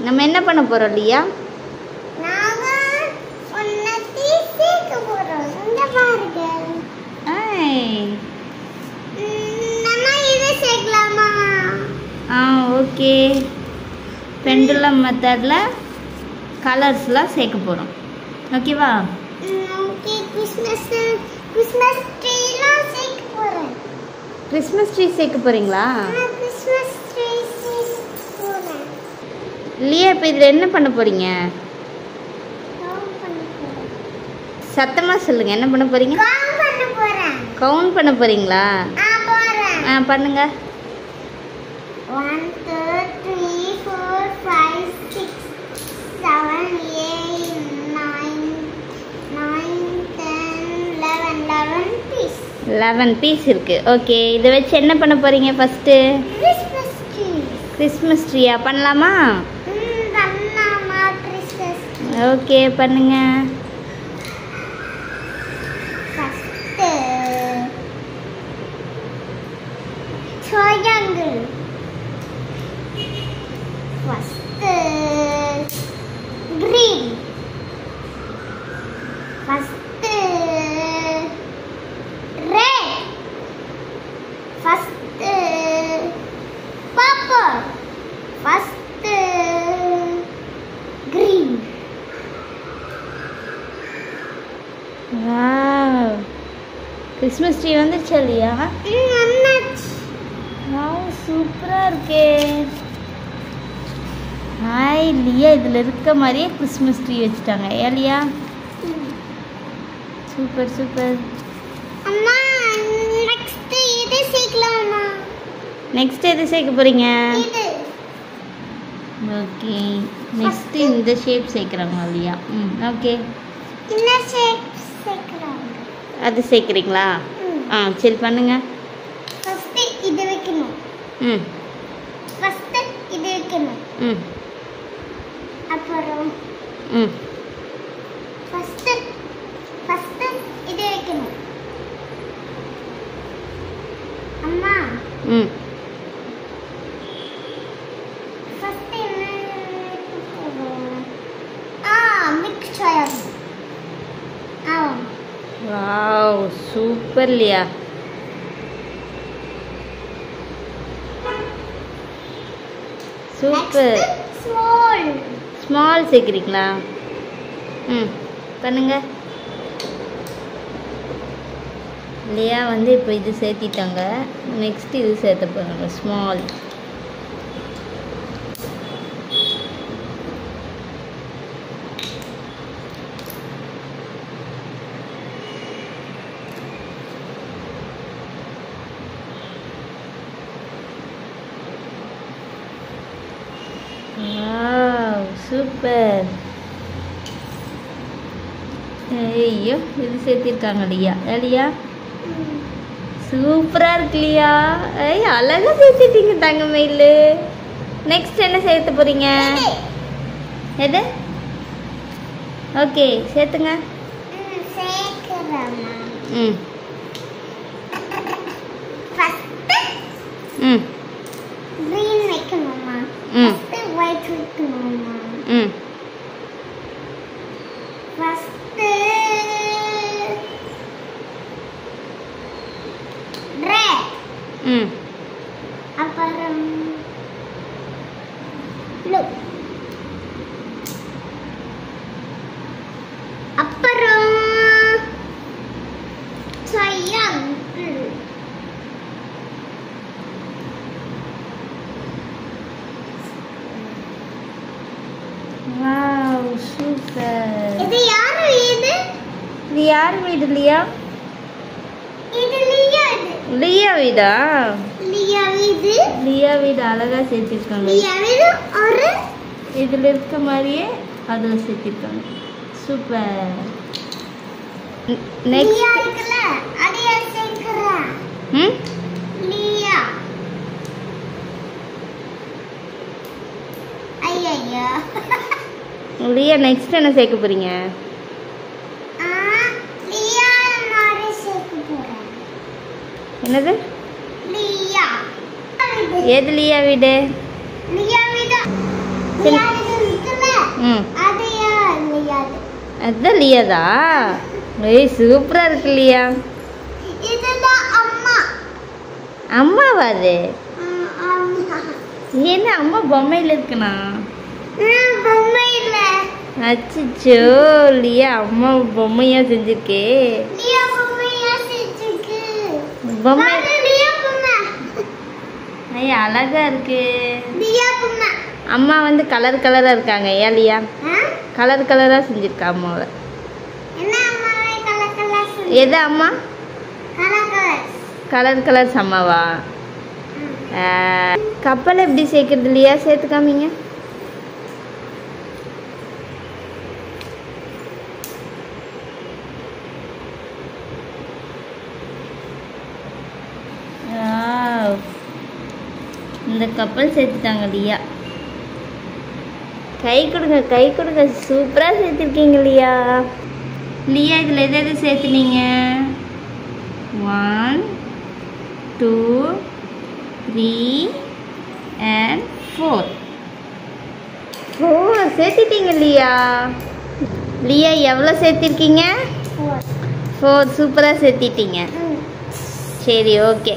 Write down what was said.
நம்ம என்ன பண்ண போறோம் லியா? நாங்க ஒன்னத்தி சேக்க போறோம். இந்த பாருங்க. நம்ம இத சேக்கலாமா? ஓகே. பெண்டுலம் மெத்தட்ல கலர்ஸ்லாம் சேர்க்க போறோம். ஓகேவா? ஓகே. கிறிஸ்மஸ் ட்ரீலாம் சேக்க போறேன். கிறிஸ்மஸ் ட்ரீ சேர்க்க போறீங்களா? கிறிஸ்மஸ் ட்ரீ சேக்க போறேன். லியா இப்போ இதில் என்ன பண்ண போறீங்க? கவுண்ட் பண்ண போறேன். சத்தமாக சொல்லுங்க. என்ன பண்ண போறீங்க? கவுண்ட் பண்ண போறேன். கவுண்ட் பண்ண போறீங்களா? போறேன். பண்ணுங்க. 1 2 3 4 5 6 7 8 9 10 11 பீஸ். 11 பீஸ் இருக்கு. ஓகே. இதை வச்சு என்ன பண்ண போறீங்க ஃபர்ஸ்ட்டு? Christmas tree. கிறிஸ்மஸ் ட்ரீயா பண்ணலாமா? பண்ணலாமா கிறிஸ்மஸ் ட்ரீ? ஓகே பண்ணுங்க. First triangle. First green. First red. First purple. First green. Wow, Christmas tree வந்துருச்சா இல்லையா? வாவ், சூப்பராக இருக்கே. ஹாய் லியா, இதில் இருக்க மாதிரியே கிறிஸ்மஸ் ட்ரீ வச்சுட்டாங்க. ஏலியா சூப்பர் சூப்பர். அம்மா நெக்ஸ்ட் இது சேர்க்கலாமா? நெக்ஸ்ட் எது சேர்க்க போறீங்க? இது. ஓகே. நெக்ஸ்ட் இந்த ஷேப் சேர்க்குறாங்க லியா. ஓகே. இந்த ஷேப் சேர்க்கறாங்க. அது சேர்க்குறீங்களா? சரி பண்ணுங்க. ஃபர்ஸ்ட் இது வைக்கணும். ஃபர்ஸ்ட் இது வைக்கணும். அப்புறம் ஃபர்ஸ்ட் இது வைக்கணும். அம்மா ஃபர்ஸ்ட் என்ன வைக்கணும்? மிக்ஸ் ஆகும். வாவ், சூப்பர் லியா. சூப்பர். ஸ்மால் சேர்க்குறீங்களா? பண்ணுங்க. லியா வந்து இப்போ இது சேர்த்திட்டாங்க. நெக்ஸ்ட் இது சேர்த்த போகிறாங்க, ஸ்மால். Wow, super. ஐயோ, இது சேர்த்திருக்காங்க லியா. லியா சூப்பரா இருக்கு லியா. அழகா சேர்த்துட்டீங்க தங்கமயிலு. நெக்ஸ்ட் என்ன சேர்த்து போறீங்க? எது? ஓகே, சேர்த்துங்க. சேர்க்கறமா? ஃபர்ஸ்ட் green வைக்கணுமா? ஃபர்ஸ்ட் white வைக்கணுமா? First red. அப்புறம் blue. அப்புறம் triangle. Wow, super. இது யார் வீடு? இது யார் வீடு லியா? இது லியா வீடு. லியா வீடா? லியா வீடு. லியா வீடு அழகா சேர்த்திருக்காங்க. லியா வீடு ஒரு இதில் இருக்க மாதிரியே அதில் சேர்த்திருக்காங்க. சூப்பர். நெக்ஸ்ட் லியா இருக்குல்ல, அதைய சேர்க்கறேன். லியா. ஐயா. லியா நெக்ஸ்ட் என்ன சேர்க்க போறீங்க? லியா மாதிரி சேர்க்க போறேன். என்னது? லியா. எது லியா வீடு? லியா வீடு. லியா வீடு ம் அது லியா. அதுதான் லியாதா? ஏய் சூப்பராக இருக்கு லியா. இதுதான் அம்மா. அம்மாவா அது? அம்மா. என்ன அம்மா பொம்மையில் இருக்குண்ணா? பொம்மை இல்ல. அச்சோ லியா அம்மா பொம்மையா செஞ்சிருக்கே. லியா பொம்மையா செஞ்சிருக்கு. பொம்மை லியா பொம்மை. ஐயா அழகா இருக்கு. லியா பொம்மை. அம்மா வந்து கலர் கலரா இருக்காங்க. ஏன் லியா கலர் கலரா செஞ்சிருக்கா அம்மாவை? என்ன அம்மா கலர் கலர் எது அம்மா? Colour colour. கலர் கலர்ஸ் அம்மாவா? கப்பலை எப்படி சேர்க்கறது இல்லையா? சேர்த்து காமிங்க. இந்த கப்பல் சேர்த்துட்டாங்க லியா. கை கொடுங்க கை கொடுங்க. சூப்பராக சேர்த்துருக்கீங்க லியா. லியா இதில் எது எது சேர்த்துனீங்க? 1 2 3 and 4 சேர்த்துட்டீங்க லியா. லியா எவ்வளோ சேர்த்திருக்கீங்க? 4 சூப்பராக சேர்த்திட்டீங்க. சரி ஓகே.